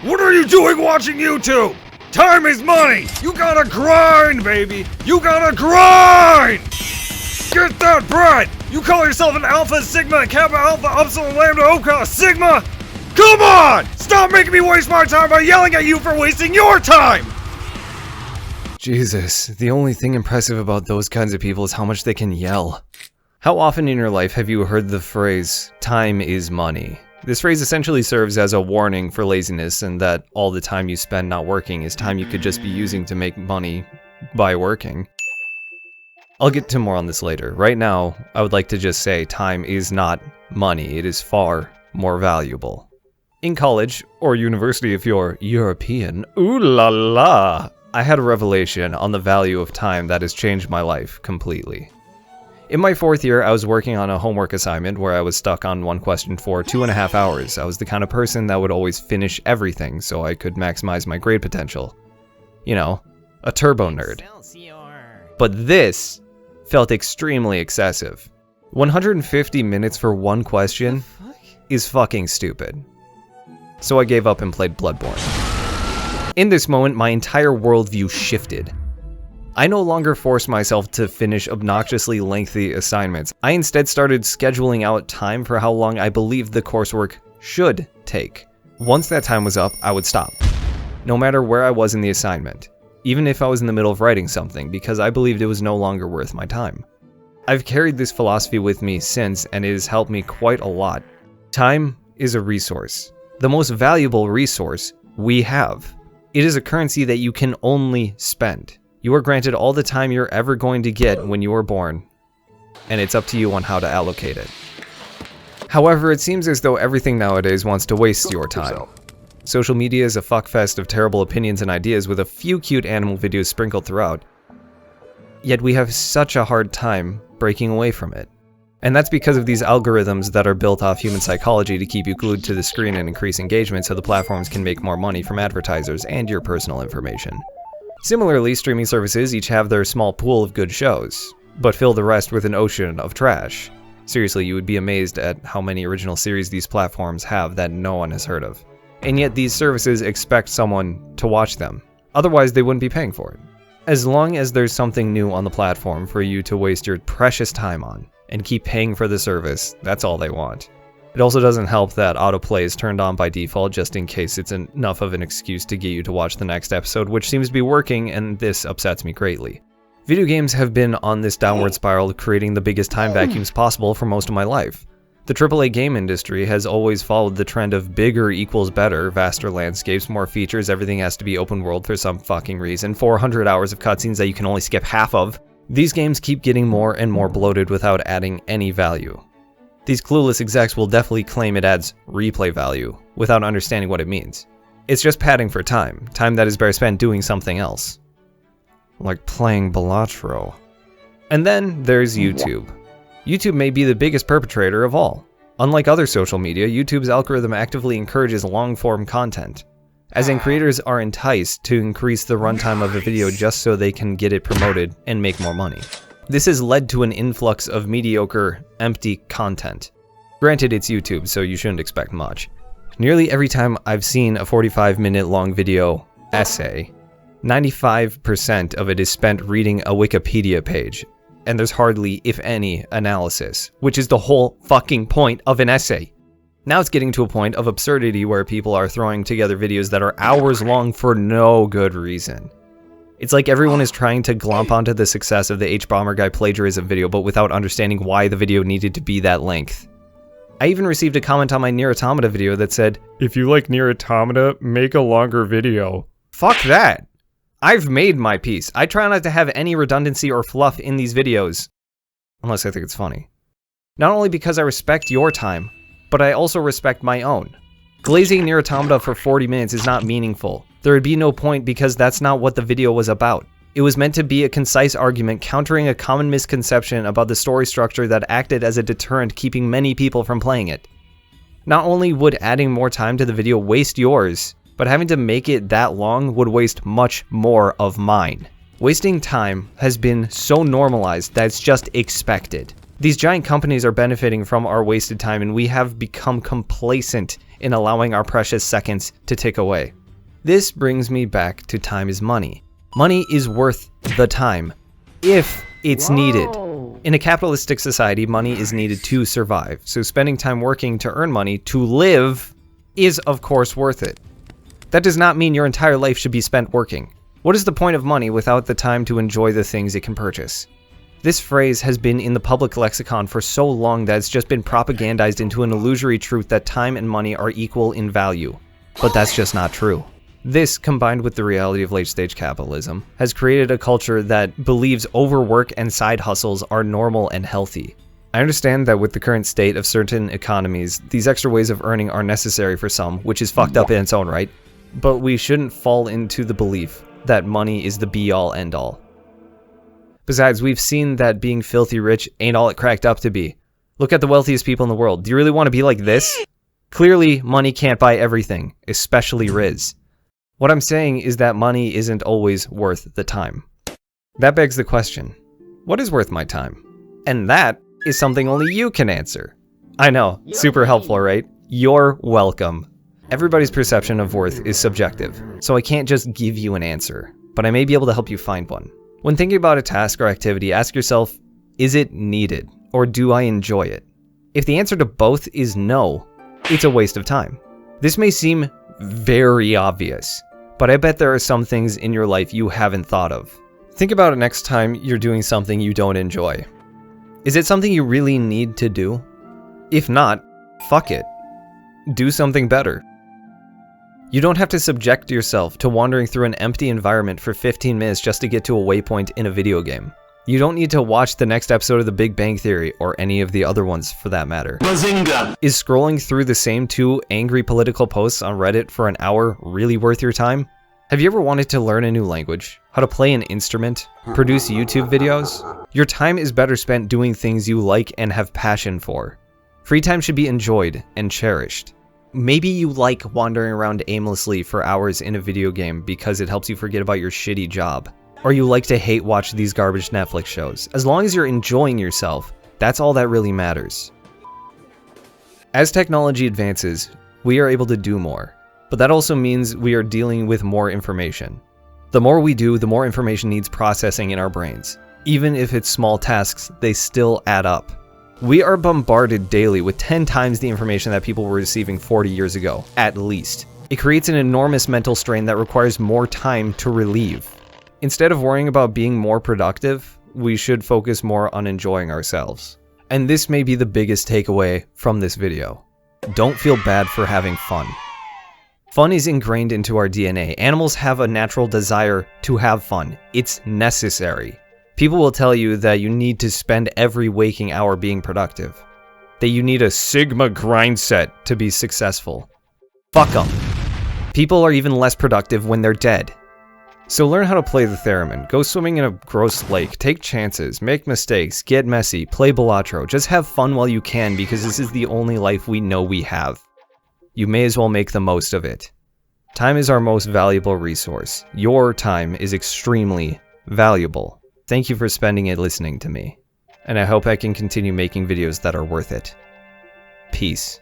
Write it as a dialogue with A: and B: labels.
A: What are you doing watching YouTube? Time is money! You gotta grind, baby! You gotta grind! Get that bread! You call yourself an Alpha, Sigma, Kappa, Alpha, Upsilon, Lambda, Oka, Sigma? Come on! Stop making me waste my time by yelling at you for wasting your time! Jesus, the only thing impressive about those kinds of people is how much they can yell. How often in your life have you heard the phrase, time is money? This phrase essentially serves as a warning for laziness and that all the time you spend not working is time you could just be using to make money by working. I'll get to more on this later. Right now, I would like to just say time is not money. It is far more valuable. In college, or university if you're European, ooh la la, I had a revelation on the value of time that has changed my life completely. In my 4th year, I was working on a homework assignment where I was stuck on one question for 2.5 hours. I was the kind of person that would always finish everything so I could maximize my grade potential. You know, a turbo nerd. But this felt extremely excessive. 150 minutes for one question is fucking stupid. So I gave up and played Bloodborne. In this moment, my entire worldview shifted. I no longer forced myself to finish obnoxiously lengthy assignments. I instead started scheduling out time for how long I believed the coursework should take. Once that time was up, I would stop, no matter where I was in the assignment, even if I was in the middle of writing something, because I believed it was no longer worth my time. I've carried this philosophy with me since, and it has helped me quite a lot. Time is a resource, the most valuable resource we have. It is a currency that you can only spend. You are granted all the time you're ever going to get when you were born, and it's up to you on how to allocate it. However, it seems as though everything nowadays wants to waste your time. Social media is a fuckfest of terrible opinions and ideas with a few cute animal videos sprinkled throughout. Yet we have such a hard time breaking away from it. And that's because of these algorithms that are built off human psychology to keep you glued to the screen and increase engagement so the platforms can make more money from advertisers and your personal information. Similarly, streaming services each have their small pool of good shows, but fill the rest with an ocean of trash. Seriously, you would be amazed at how many original series these platforms have that no one has heard of. And yet these services expect someone to watch them. Otherwise, they wouldn't be paying for it. As long as there's something new on the platform for you to waste your precious time on, and keep paying for the service, that's all they want. It also doesn't help that autoplay is turned on by default just in case it's enough of an excuse to get you to watch the next episode, which seems to be working, and this upsets me greatly. Video games have been on this downward spiral, creating the biggest time vacuums possible for most of my life. The AAA game industry has always followed the trend of bigger equals better, vaster landscapes, more features, everything has to be open world for some fucking reason, 400 hours of cutscenes that you can only skip half of. These games keep getting more and more bloated without adding any value. These clueless execs will definitely claim it adds replay value, without understanding what it means. It's just padding for time that is better spent doing something else. Like playing Balatro. And then there's YouTube. YouTube may be the biggest perpetrator of all. Unlike other social media, YouTube's algorithm actively encourages long-form content, as in creators are enticed to increase the runtime of a video just so they can get it promoted and make more money. This has led to an influx of mediocre, empty content. Granted, it's YouTube, so you shouldn't expect much. Nearly every time I've seen a 45-minute long video essay, 95% of it is spent reading a Wikipedia page, and there's hardly, if any, analysis, which is the whole fucking point of an essay. Now it's getting to a point of absurdity where people are throwing together videos that are hours long for no good reason. It's like everyone is trying to glomp onto the success of the hbomberguy plagiarism video, but without understanding why the video needed to be that length. I even received a comment on my Nier Automata video that said, "If you like Nier Automata, make a longer video." Fuck that! I've made my piece. I try not to have any redundancy or fluff in these videos. Unless I think it's funny. Not only because I respect your time, but I also respect my own. Glazing Nier Automata for 40 minutes is not meaningful. There would be no point because that's not what the video was about. It was meant to be a concise argument countering a common misconception about the story structure that acted as a deterrent keeping many people from playing it. Not only would adding more time to the video waste yours, but having to make it that long would waste much more of mine. Wasting time has been so normalized that it's just expected. These giant companies are benefiting from our wasted time, and we have become complacent in allowing our precious seconds to tick away. This brings me back to time is money. Money is worth the time, if it's needed. In a capitalistic society, money is needed to survive, so spending time working to earn money to live is of course worth it. That does not mean your entire life should be spent working. What is the point of money without the time to enjoy the things it can purchase? This phrase has been in the public lexicon for so long that it's just been propagandized into an illusory truth that time and money are equal in value. But that's just not true. This, combined with the reality of late-stage capitalism, has created a culture that believes overwork and side hustles are normal and healthy. I understand that with the current state of certain economies, these extra ways of earning are necessary for some, which is fucked up in its own right, but we shouldn't fall into the belief that money is the be-all, end-all. Besides, we've seen that being filthy rich ain't all it cracked up to be. Look at the wealthiest people in the world. Do you really want to be like this? Clearly, money can't buy everything, especially Riz. What I'm saying is that money isn't always worth the time. That begs the question, what is worth my time? And that is something only you can answer. I know, super helpful, right? You're welcome. Everybody's perception of worth is subjective, so I can't just give you an answer, but I may be able to help you find one. When thinking about a task or activity, ask yourself, is it needed, or do I enjoy it? If the answer to both is no, it's a waste of time. This may seem very obvious, but I bet there are some things in your life you haven't thought of. Think about it next time you're doing something you don't enjoy. Is it something you really need to do? If not, fuck it. Do something better. You don't have to subject yourself to wandering through an empty environment for 15 minutes just to get to a waypoint in a video game. You don't need to watch the next episode of The Big Bang Theory, or any of the other ones for that matter. Bazinga! Is scrolling through the same 2 angry political posts on Reddit for an hour really worth your time? Have you ever wanted to learn a new language? How to play an instrument? Produce YouTube videos? Your time is better spent doing things you like and have passion for. Free time should be enjoyed and cherished. Maybe you like wandering around aimlessly for hours in a video game because it helps you forget about your shitty job. Or you like to hate watch these garbage Netflix shows. As long as you're enjoying yourself, that's all that really matters. As technology advances, we are able to do more. But that also means we are dealing with more information. The more we do, the more information needs processing in our brains. Even if it's small tasks, they still add up. We are bombarded daily with 10 times the information that people were receiving 40 years ago, at least. It creates an enormous mental strain that requires more time to relieve. Instead of worrying about being more productive, we should focus more on enjoying ourselves. And this may be the biggest takeaway from this video. Don't feel bad for having fun. Fun is ingrained into our DNA. Animals have a natural desire to have fun. It's necessary. People will tell you that you need to spend every waking hour being productive. That you need a Sigma grind set to be successful. Fuck them. People are even less productive when they're dead. So learn how to play the theremin. Go swimming in a gross lake. Take chances. Make mistakes. Get messy. Play Balatro. Just have fun while you can, because this is the only life we know we have. You may as well make the most of it. Time is our most valuable resource. Your time is extremely valuable. Thank you for spending it listening to me, and I hope I can continue making videos that are worth it. Peace.